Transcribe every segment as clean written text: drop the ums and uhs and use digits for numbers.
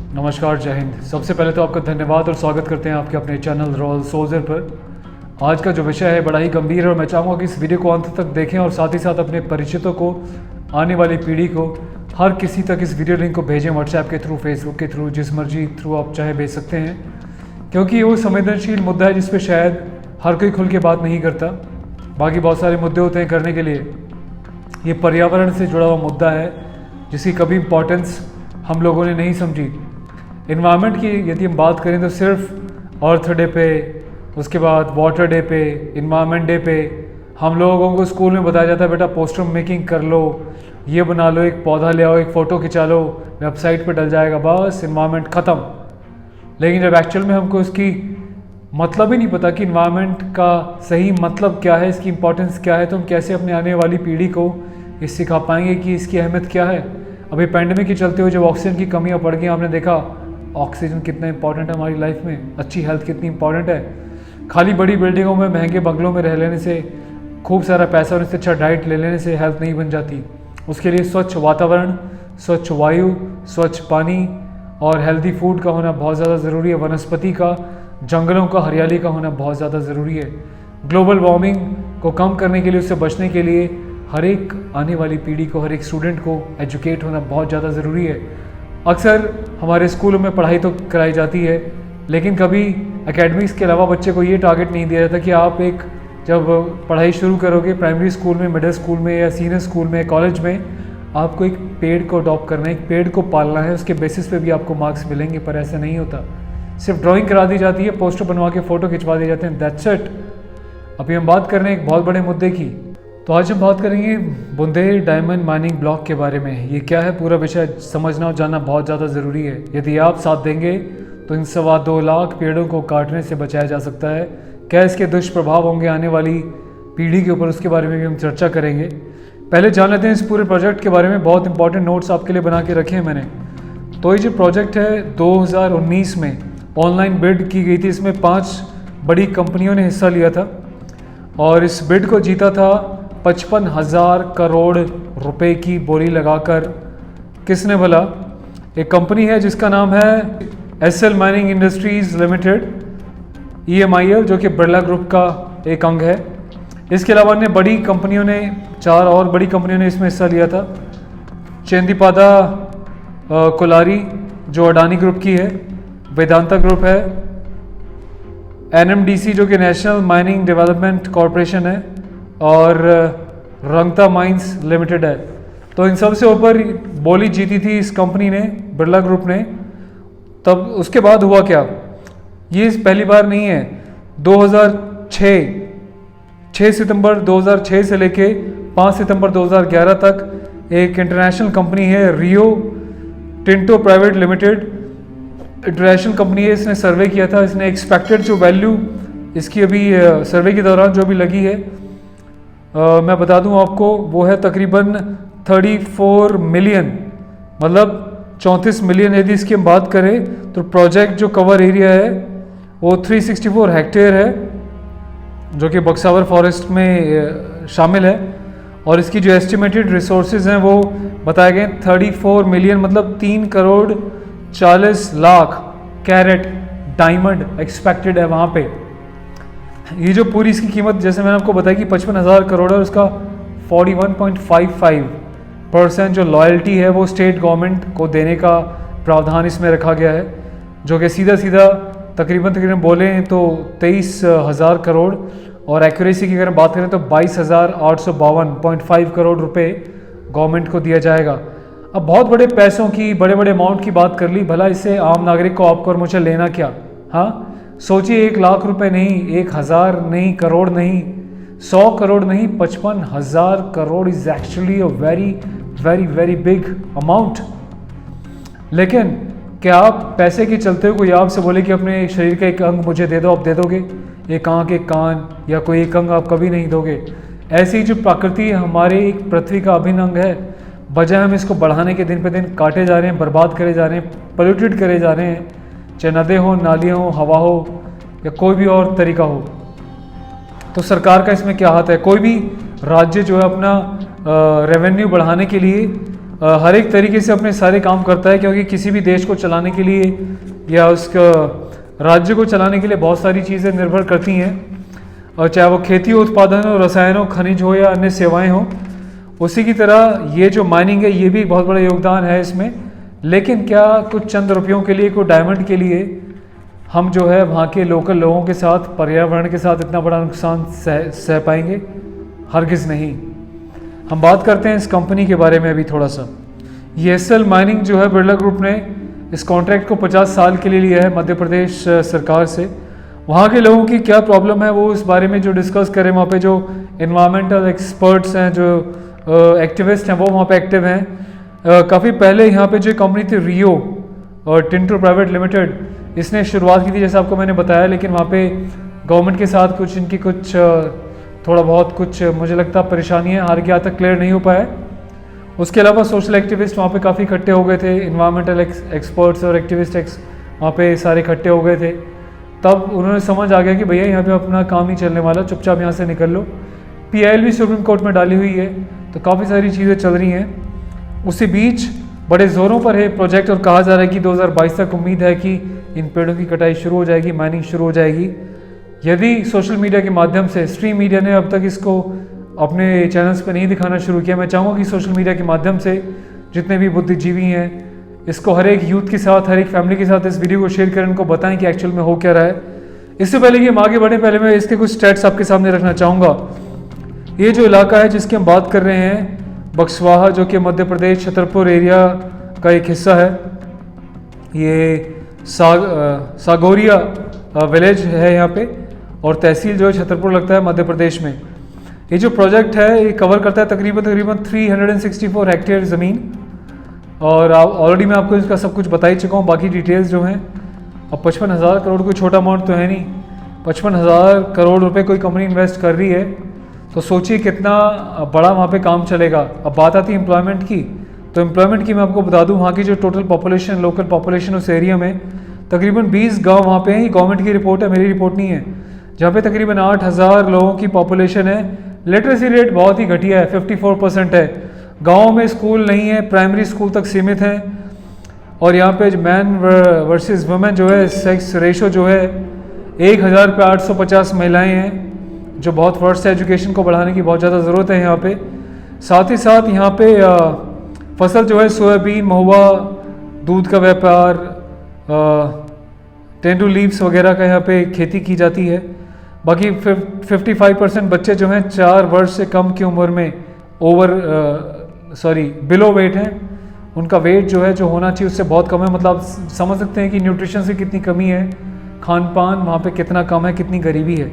नमस्कार, जय हिंद। सबसे पहले तो आपका धन्यवाद और स्वागत करते हैं आपके अपने चैनल रॉयल सोल्जर पर। आज का जो विषय है बड़ा ही गंभीर है और मैं चाहूँगा कि इस वीडियो को अंत तक देखें और साथ ही साथ अपने परिचितों को, आने वाली पीढ़ी को, हर किसी तक इस वीडियो लिंक को भेजें, व्हाट्सएप के थ्रू, फेसबुक के थ्रू, जिस मर्जी थ्रू आप चाहे भेज सकते हैं, क्योंकि वो संवेदनशील मुद्दा है जिस पर शायद हर कोई खुल के बात नहीं करता। बाकी बहुत सारे मुद्दे होते हैं करने के लिए। ये पर्यावरण से जुड़ा हुआ मुद्दा है जिसकी कभी इम्पोर्टेंस हम लोगों ने नहीं समझी। इन्वायरमेंट की यदि हम बात करें तो सिर्फ अर्थ डे पे, उसके बाद वाटर डे पे, इन्वायरमेंट डे पे हम लोगों को स्कूल में बताया जाता है बेटा पोस्टर मेकिंग कर लो, ये बना लो, एक पौधा ले आओ, एक फ़ोटो खिंचा लो, वेबसाइट पे डल जाएगा, बस इन्वायरमेंट ख़त्म। लेकिन जब एक्चुअल में हमको इसकी मतलब ही नहीं पता कि इन्वायरमेंट का सही मतलब क्या है, इसकी इंपॉर्टेंस क्या है, तो हम कैसे अपने आने वाली पीढ़ी को ये सिखा पाएंगे कि इसकी अहमियत क्या है। अभी पैंडेमिक के चलते हुए जब ऑक्सीजन की कमियां पड़ गई, आपने देखा ऑक्सीजन कितना इंपॉर्टेंट है हमारी लाइफ में, अच्छी हेल्थ कितनी इंपॉर्टेंट है। खाली बड़ी बिल्डिंगों में, महंगे बंगलों में रह लेने से, खूब सारा पैसा और इससे अच्छा डाइट ले लेने से हेल्थ नहीं बन जाती। उसके लिए स्वच्छ वातावरण, स्वच्छ वायु, स्वच्छ पानी और हेल्दी फूड का होना बहुत ज़्यादा ज़रूरी है। वनस्पति का, जंगलों का, हरियाली का होना बहुत ज़्यादा ज़रूरी है। ग्लोबल वार्मिंग को कम करने के लिए, उससे बचने के लिए हर एक आने वाली पीढ़ी को, हर एक स्टूडेंट को एजुकेट होना बहुत ज़्यादा ज़रूरी है। अक्सर हमारे स्कूलों में पढ़ाई तो कराई जाती है, लेकिन कभी एकेडमिक्स के अलावा बच्चे को ये टारगेट नहीं दिया जाता कि आप एक जब पढ़ाई शुरू करोगे प्राइमरी स्कूल में, मिडिल स्कूल में या सीनियर स्कूल में, कॉलेज में, आपको एक पेड़ को अडॉप्ट करना है, एक पेड़ को पालना है, उसके बेसिस पे भी आपको मार्क्स मिलेंगे। पर ऐसा नहीं होता, सिर्फ ड्राइंग करा दी जाती है, पोस्टर बनवा के फ़ोटो खिंचवा दिए जाते हैं, दैट्स इट। अभी हम बात कर रहे हैं एक बहुत बड़े मुद्दे की। तो आज हम बात करेंगे बुंदेल डायमंड माइनिंग ब्लॉक के बारे में। ये क्या है, पूरा विषय समझना और जानना बहुत ज़्यादा ज़रूरी है। यदि आप साथ देंगे तो इन 2.25 लाख पेड़ों को काटने से बचाया जा सकता है। क्या इसके दुष्प्रभाव होंगे आने वाली पीढ़ी के ऊपर, उसके बारे में भी हम चर्चा करेंगे। पहले जान लेते हैं इस पूरे प्रोजेक्ट के बारे में। बहुत इंपॉर्टेंट नोट्स आपके लिए बना के रखे हैं मैंने। तो ये जो प्रोजेक्ट है 2019 में ऑनलाइन बिड की गई थी। इसमें 5 बड़ी कंपनियों ने हिस्सा लिया था और इस बिड को जीता था 55,000 करोड़ रुपए की बोली लगाकर। किसने भला? एक कंपनी है जिसका नाम है SL mining industries limited, EMIL, जो कि बिरला ग्रुप का एक अंग है। इसके अलावा अन्य बड़ी कंपनियों ने, 4 और बड़ी कंपनियों ने इसमें हिस्सा लिया था। चेंदीपादा कोलारी जो अडानी ग्रुप की है, वेदांता ग्रुप है, NMDC जो कि नेशनल माइनिंग डेवलपमेंट कॉरपोरेशन है, और रंगता माइंस लिमिटेड है। तो इन सब से ऊपर बोली जीती थी इस कंपनी ने, बिरला ग्रुप ने। तब उसके बाद हुआ क्या, ये पहली बार नहीं है। 6 सितंबर 2006 से लेके 5 सितंबर 2011 तक एक इंटरनेशनल कंपनी है, Rio Tinto private limited, international company है, इसने सर्वे किया था। इसने एक्सपेक्टेड जो वैल्यू इसकी अभी सर्वे के दौरान जो भी लगी है, मैं बता दूं आपको, वो है तकरीबन 34 मिलियन, मतलब 34 मिलियन। यदि इसकी हम बात करें तो प्रोजेक्ट जो कवर एरिया है वो 364 हेक्टेयर है, जो कि बक्सावर फॉरेस्ट में शामिल है। और इसकी जो एस्टिमेटेड रिसोर्सेज हैं वो बताए गए 34 मिलियन, मतलब 3 crore 40 lakh carat diamond expected है वहाँ पे। ये जो पूरी इसकी कीमत, जैसे मैंने आपको बताया कि 55,000 करोड़ है, उसका 41.55% जो लॉयल्टी है वो स्टेट गवर्नमेंट को देने का प्रावधान इसमें रखा गया है, जो कि सीधा सीधा तकरीबन बोलें तो 23,000 करोड़, और एक्यूरेसी की अगर बात करें तो 22,852.5 करोड़ रुपए गवर्नमेंट को दिया जाएगा। अब बहुत बड़े पैसों की, बड़े बड़े अमाउंट की बात कर ली, भला इससे आम नागरिक को, आपको और मुझे लेना क्या? हाँ, सोचिए, 1 लाख रुपए नहीं, 1,000 नहीं, करोड़ नहीं, 100 करोड़ नहीं, 55,000 crore is actually a very very very big amount. लेकिन क्या आप पैसे के चलते कोई आपसे बोले कि अपने शरीर का एक अंग मुझे दे दो, आप दे दोगे? एक आँख, एक कान या कोई एक अंग आप कभी नहीं दोगे। ऐसी जो प्रकृति हमारे एक पृथ्वी का अभिन्न अंग है, बजाय हम इसको बढ़ाने के दिन पे दिन काटे जा रहे हैं, बर्बाद करे जा रहे हैं, पोल्यूटेड करे जा रहे हैं, चाहे नदें हो, नालियाँ हो, हवा हो या कोई भी और तरीका हो। तो सरकार का इसमें क्या हाथ है? कोई भी राज्य जो है अपना रेवेन्यू बढ़ाने के लिए हर एक तरीके से अपने सारे काम करता है, क्योंकि किसी भी देश को चलाने के लिए या उसका राज्य को चलाने के लिए बहुत सारी चीज़ें निर्भर करती हैं, और चाहे वो खेती उत्पादन हो, रसायन हो, खनिज हो या अन्य सेवाएं हो। उसी की तरह ये जो माइनिंग है ये भी बहुत बड़ा योगदान है इसमें। लेकिन क्या कुछ चंद रुपयों के लिए, कोई डायमंड के लिए हम जो है वहाँ के लोकल लोगों के साथ, पर्यावरण के साथ इतना बड़ा नुकसान सह पाएंगे? हरगिज़ नहीं। हम बात करते हैं इस कंपनी के बारे में अभी थोड़ा सा। ये एसएल माइनिंग जो है, बिरला ग्रुप ने इस कॉन्ट्रैक्ट को 50 साल के लिए लिया है मध्य प्रदेश सरकार से। वहाँ के लोगों की क्या प्रॉब्लम है वो इस बारे में जो डिस्कस करें, वहाँ पे जो इन्वायरमेंटल एक्सपर्ट्स हैं, जो एक्टिविस्ट हैं, वो वहाँ पे एक्टिव हैं। काफ़ी पहले यहाँ पे जो कंपनी थी रियो और टिंटो प्राइवेट लिमिटेड, इसने शुरुआत की थी जैसे आपको मैंने बताया। लेकिन वहाँ पे गवर्नमेंट के साथ कुछ इनकी कुछ थोड़ा बहुत कुछ मुझे लगता है परेशानियाँ हाल के आज तक क्लियर नहीं हो पाया। उसके अलावा सोशल एक्टिविस्ट वहाँ पे काफ़ी इकट्ठे हो गए थे, इन्वायरमेंटल एक्सपर्ट्स और एक्टिविस्ट वहाँ पे सारे इकट्ठे हो गए थे। तब उन्होंने समझ आ गया कि भैया यहाँ पे अपना काम नहीं चलने वाला, चुपचाप यहाँ से निकल लो। पीआईएल भी सुप्रीम कोर्ट में डाली हुई है, तो काफ़ी सारी चीज़ें चल रही हैं। उसी बीच बड़े ज़ोरों पर है प्रोजेक्ट, और कहा जा रहा है कि 2022 तक उम्मीद है कि इन पेड़ों की कटाई शुरू हो जाएगी, माइनिंग शुरू हो जाएगी। यदि सोशल मीडिया के माध्यम से, स्ट्रीम मीडिया ने अब तक इसको अपने चैनल्स पर नहीं दिखाना शुरू किया, मैं चाहूँगा कि सोशल मीडिया के माध्यम से जितने भी बुद्धिजीवी हैं, इसको हर एक यूथ के साथ, हर एक फैमिली के साथ इस वीडियो को शेयर करें, उनको बताएं कि एक्चुअल में हो क्या रहा है। इससे पहले कि हम आगे बढ़ें, पहले मैं इसके कुछ स्टैट्स आपके सामने रखना चाहूँगा। ये जो इलाका है जिसकी हम बात कर रहे हैं, बक्सवाहा, जो कि मध्य प्रदेश छतरपुर एरिया का एक हिस्सा है। ये सागोरिया विलेज है यहाँ पे, और तहसील जो है छतरपुर लगता है मध्य प्रदेश में। ये जो प्रोजेक्ट है ये कवर करता है तकरीबन 364 हेक्टेयर ज़मीन, और ऑलरेडी मैं आपको इसका सब कुछ बता ही चुका हूँ, बाकी डिटेल्स जो हैं। अब 55,000 करोड़ कोई छोटा अमाउंट तो है नहीं। 55,000 करोड़ रुपए कोई कंपनी इन्वेस्ट कर रही है, तो सोचिए कितना बड़ा वहाँ पे काम चलेगा। अब बात आती है एम्प्लॉयमेंट की, तो एम्प्लॉयमेंट की मैं आपको बता दूँ, वहाँ की जो टोटल पॉपुलेशन, लोकल पॉपुलेशन उस एरिया में तकरीबन 20 गाँव वहाँ पे हैं। ये गवर्नमेंट की रिपोर्ट है, मेरी रिपोर्ट नहीं है। जहाँ पे तकरीबन 8,000 लोगों की पॉपुलेशन है। लिटरेसी रेट बहुत ही घटिया है, 54% है। गाँव में स्कूल नहीं है, प्राइमरी स्कूल तक सीमित हैं। और यहाँ पे मैन वर्सेस वुमेन जो है, सेक्स रेशो जो है 1000 पे 850 महिलाएं हैं, जो बहुत वर्स्ट है। एजुकेशन को बढ़ाने की बहुत ज़्यादा ज़रूरत है यहाँ पे। साथ ही साथ यहाँ पे फसल जो है सोयाबीन, महुआ, दूध का व्यापार, टेंडू लीव्स वगैरह का यहाँ पे खेती की जाती है। बाकी 55% बच्चे जो हैं 4 वर्ष से कम की उम्र में बिलो वेट हैं। उनका वेट जो है जो होना चाहिए उससे बहुत कम है। मतलब आप समझ सकते हैं कि न्यूट्रिशन से कितनी कमी है, खान पान वहाँ पे कितना कम है, कितनी गरीबी है।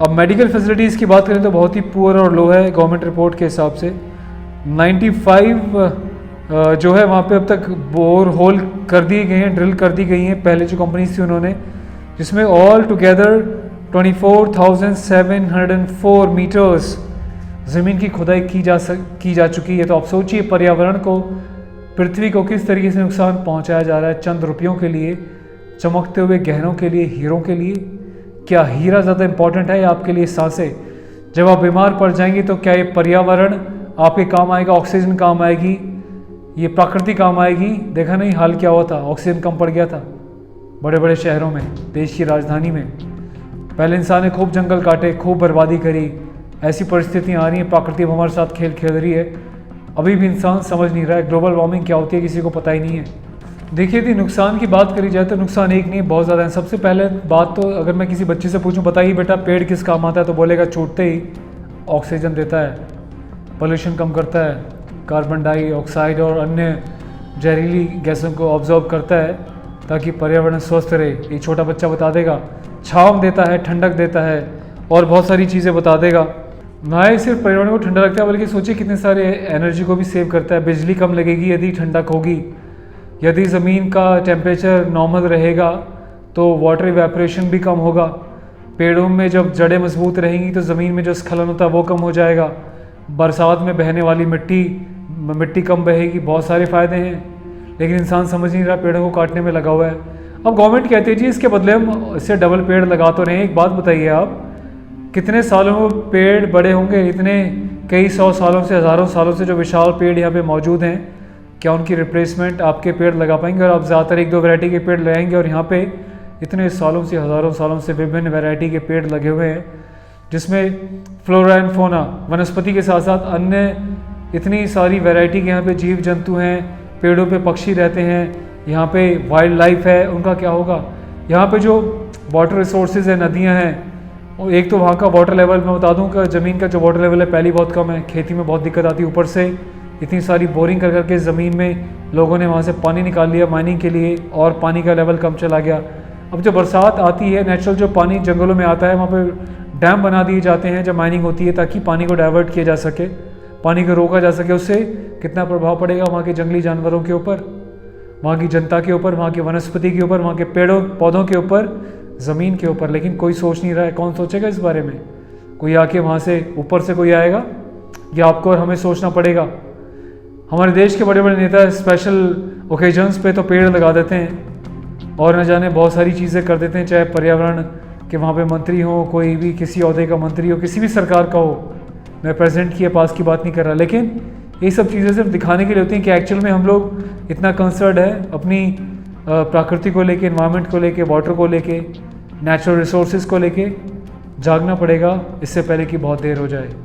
अब मेडिकल फैसिलिटीज़ की बात करें तो बहुत ही पुअर और लो है गवर्नमेंट रिपोर्ट के हिसाब से। 95 जो है वहाँ पे अब तक बोर होल कर दिए गए हैं, ड्रिल कर दी गई हैं पहले जो कंपनीज थी उन्होंने, जिसमें ऑल टुगेदर 24,704 मीटर्स ज़मीन की खुदाई की जा चुकी है। तो आप सोचिए पर्यावरण को, पृथ्वी को किस तरीके से नुकसान पहुंचाया जा रहा है चंद रुपयों के लिए, चमकते हुए गहनों के लिए, हीरों के लिए। क्या हीरा ज़्यादा इंपॉर्टेंट है या आपके लिए सांसें? जब आप बीमार पड़ जाएंगे तो क्या ये पर्यावरण आपके काम आएगा? ऑक्सीजन काम आएगी, ये प्रकृति काम आएगी? देखा नहीं हाल क्या हुआ था, ऑक्सीजन कम पड़ गया था बड़े बड़े शहरों में, देश की राजधानी में। पहले इंसान ने खूब जंगल काटे, खूब बर्बादी करी। ऐसी परिस्थितियाँ आ रही हैं, प्रकृति हमारे साथ खेल खेल रही है। अभी भी इंसान समझ नहीं रहा है ग्लोबल वार्मिंग क्या होती है, किसी को पता ही नहीं है। देखिए यदि नुकसान की बात करी जाए तो नुकसान एक नहीं, बहुत ज़्यादा है। सबसे पहले बात तो अगर मैं किसी बच्चे से पूछूं बताइए बेटा पेड़ किस काम आता है, तो बोलेगा छूटते ही ऑक्सीजन देता है, पोल्यूशन कम करता है, कार्बन डाइऑक्साइड और अन्य जहरीली गैसों को ऑब्जॉर्व करता है ताकि पर्यावरण स्वस्थ रहे। ये छोटा बच्चा बता देगा। छाँव देता है, ठंडक देता है और बहुत सारी चीज़ें बता देगा। ना ही सिर्फ पर्यावरण को ठंडा रखता है बल्कि सोचिए कितने सारे एनर्जी को भी सेव करता है। बिजली कम लगेगी यदि ठंडक होगी। यदि ज़मीन का टेम्परेचर नॉर्मल रहेगा तो वाटर इवेपोरेशन भी कम होगा। पेड़ों में जब जड़ें मजबूत रहेंगी तो ज़मीन में जो स्खलन होता है वो कम हो जाएगा। बरसात में बहने वाली मिट्टी कम बहेगी। बहुत सारे फ़ायदे हैं, लेकिन इंसान समझ नहीं रहा, पेड़ों को काटने में लगा हुआ है। अब गवर्नमेंट कहती है जी इसके बदले हम इससे डबल पेड़ लगा तो रहे हैं। एक बात बताइए आप, कितने सालों में पेड़ बड़े होंगे? इतने कई सौ सालों से, हज़ारों सालों से जो विशाल पेड़ यहाँ पे मौजूद हैं, क्या उनकी रिप्लेसमेंट आपके पेड़ लगा पाएंगे? और आप ज़्यादातर एक दो वैरायटी के पेड़ लगाएंगे और यहाँ पे इतने सालों से, हज़ारों सालों से विभिन्न वैरायटी के पेड़ लगे हुए हैं, जिसमें फ्लोरा एंड फोना, वनस्पति के साथ साथ अन्य इतनी सारी वैरायटी के यहाँ पे जीव जंतु हैं, पेड़ों पे पक्षी रहते हैं, यहाँ पे वाइल्ड लाइफ है, उनका क्या होगा? यहाँ पे जो वाटर रिसोर्सेज है, नदियाँ हैं, और एक तो वहाँ का वाटर लेवल, मैं बता दूँ कि ज़मीन का जो वाटर लेवल है पहले बहुत कम है, खेती में बहुत दिक्कत आती है, ऊपर से इतनी सारी बोरिंग कर करके ज़मीन में लोगों ने वहाँ से पानी निकाल लिया माइनिंग के लिए, और पानी का लेवल कम चला गया। अब जब बरसात आती है, नेचुरल जो पानी जंगलों में आता है, वहाँ पे डैम बना दिए जाते हैं जब माइनिंग होती है, ताकि पानी को डाइवर्ट किया जा सके, पानी को रोका जा सके। उससे कितना प्रभाव पड़ेगा वहाँ के जंगली जानवरों के ऊपर, वहाँ की जनता के ऊपर, वहाँ की वनस्पति के ऊपर, वहाँ के पेड़ों पौधों के ऊपर, ज़मीन के ऊपर। लेकिन कोई सोच नहीं रहा है। कौन सोचेगा इस बारे में? कोई आके वहाँ से ऊपर से कोई आएगा, या आपको और हमें सोचना पड़ेगा? हमारे देश के बड़े बड़े नेता स्पेशल ओकेजन्स पे तो पेड़ लगा देते हैं और न जाने बहुत सारी चीज़ें कर देते हैं, चाहे पर्यावरण के वहाँ पे मंत्री हो, कोई भी किसी ओहदे का मंत्री हो, किसी भी सरकार का हो, मैं प्रेसिडेंट की या पास की बात नहीं कर रहा, लेकिन ये सब चीज़ें सिर्फ दिखाने के लिए होती हैं कि एक्चुअल में हम लोग इतना कंसर्न है अपनी प्रकृति को लेके, एनवायरनमेंट को लेके, वाटर को लेके, नेचुरल रिसोर्सेज को लेके। जागना पड़ेगा इससे पहले कि बहुत देर हो जाए।